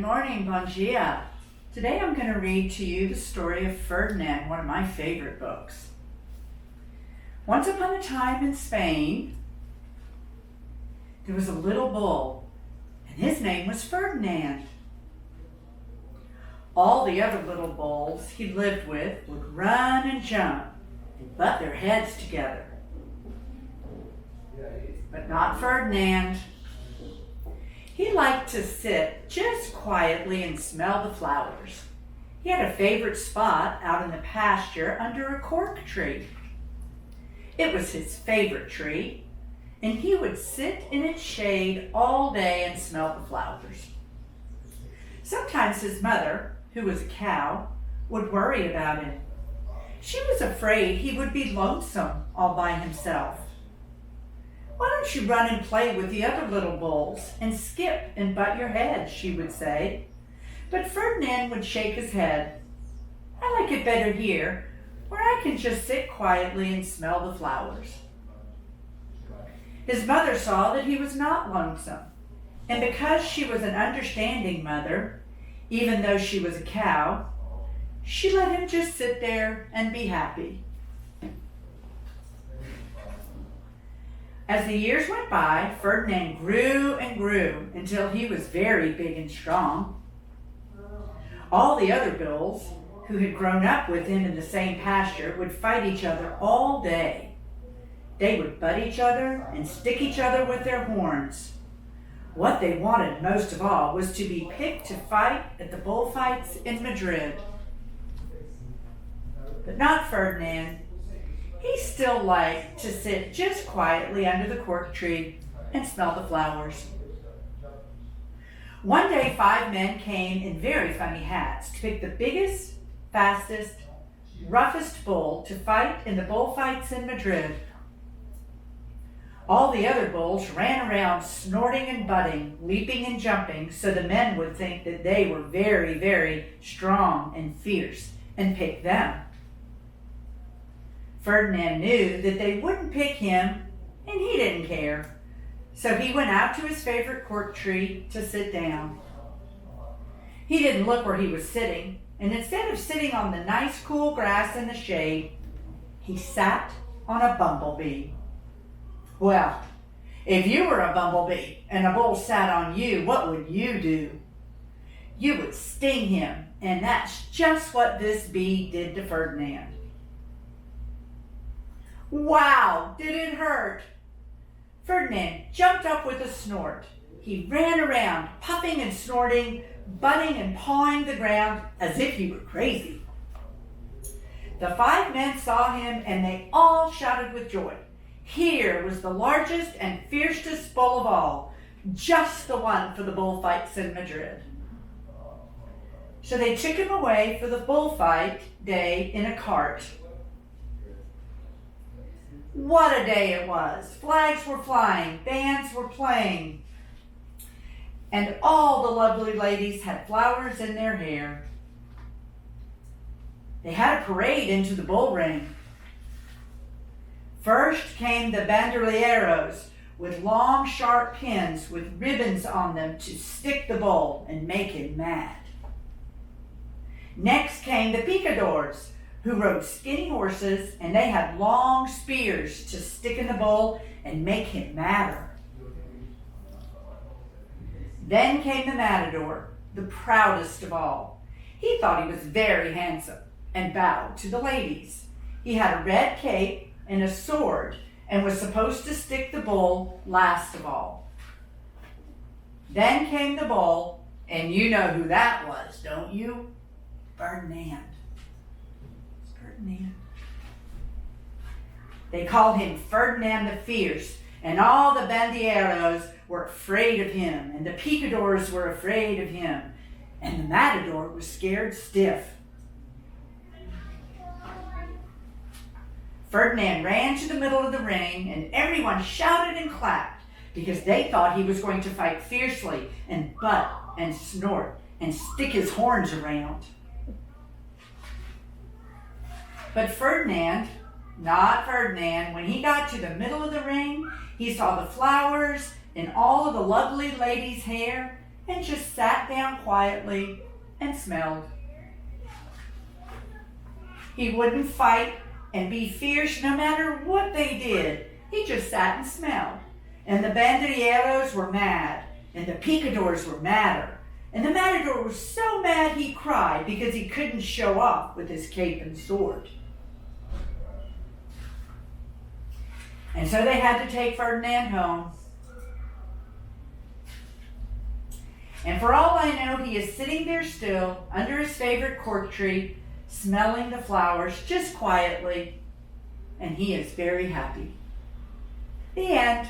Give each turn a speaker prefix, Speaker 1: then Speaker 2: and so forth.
Speaker 1: morning, bon dia. Today I'm going to read to you the story of Ferdinand, one of my favorite books. Once upon a time in Spain, there was a little bull, and his name was Ferdinand. All the other little bulls he lived with would run and jump and butt their heads together. But not Ferdinand. He liked to sit just quietly and smell the flowers. He had a favorite spot out in the pasture under a cork tree. It was his favorite tree, and he would sit in its shade all day and smell the flowers. Sometimes his mother, who was a cow, would worry about him. She was afraid he would be lonesome all by himself. "Why don't you run and play with the other little bulls and skip and butt your head," she would say. But Ferdinand would shake his head. "I like it better here, where I can just sit quietly and smell the flowers." His mother saw that he was not lonesome, and because she was an understanding mother, even though she was a cow, she let him just sit there and be happy. As the years went by, Ferdinand grew and grew until he was very big and strong. All the other bulls, who had grown up with him in the same pasture, would fight each other all day. They would butt each other and stick each other with their horns. What they wanted most of all was to be picked to fight at the bullfights in Madrid. But not Ferdinand. He still liked to sit just quietly under the cork tree and smell the flowers. One day, 5 men came in very funny hats to pick the biggest, fastest, roughest bull to fight in the bullfights in Madrid. All the other bulls ran around snorting and butting, leaping and jumping, so the men would think that they were very, very strong and fierce and pick them. Ferdinand knew that they wouldn't pick him, and he didn't care. So he went out to his favorite cork tree to sit down. He didn't look where he was sitting, and instead of sitting on the nice cool grass in the shade, he sat on a bumblebee. Well, if you were a bumblebee and a bull sat on you, what would you do? You would sting him, and that's just what this bee did to Ferdinand. Wow, did it hurt? Ferdinand jumped up with a snort. He ran around, puffing and snorting, butting and pawing the ground as if he were crazy. The 5 men saw him, and they all shouted with joy. Here was the largest and fiercest bull of all, just the one for the bullfights in Madrid. So they took him away for the bullfight day in a cart. What a day it was! Flags were flying, bands were playing, and all the lovely ladies had flowers in their hair. They had a parade into the bull ring. First came the banderilleros with long, sharp pins with ribbons on them to stick the bull and make him mad. Next came the picadors, who rode skinny horses, and they had long spears to stick in the bull and make him madder. Then came the matador, the proudest of all. He thought he was very handsome and bowed to the ladies. He had a red cape and a sword and was supposed to stick the bull last of all. Then came the bull, and you know who that was, don't you? Ferdinand. Ferdinand. They called him Ferdinand the Fierce, and all the bandilleros were afraid of him, and the picadors were afraid of him, and the matador was scared stiff. Ferdinand ran to the middle of the ring, and everyone shouted and clapped because they thought he was going to fight fiercely and butt and snort and stick his horns around. But Ferdinand, not Ferdinand, when he got to the middle of the ring, he saw the flowers in all of the lovely ladies' hair, and just sat down quietly and smelled. He wouldn't fight and be fierce no matter what they did. He just sat and smelled. And the banderilleros were mad, and the picadors were madder. And the matador was so mad he cried because he couldn't show off with his cape and sword. And so they had to take Ferdinand home. And for all I know, he is sitting there still under his favorite cork tree, smelling the flowers just quietly, and he is very happy. The end.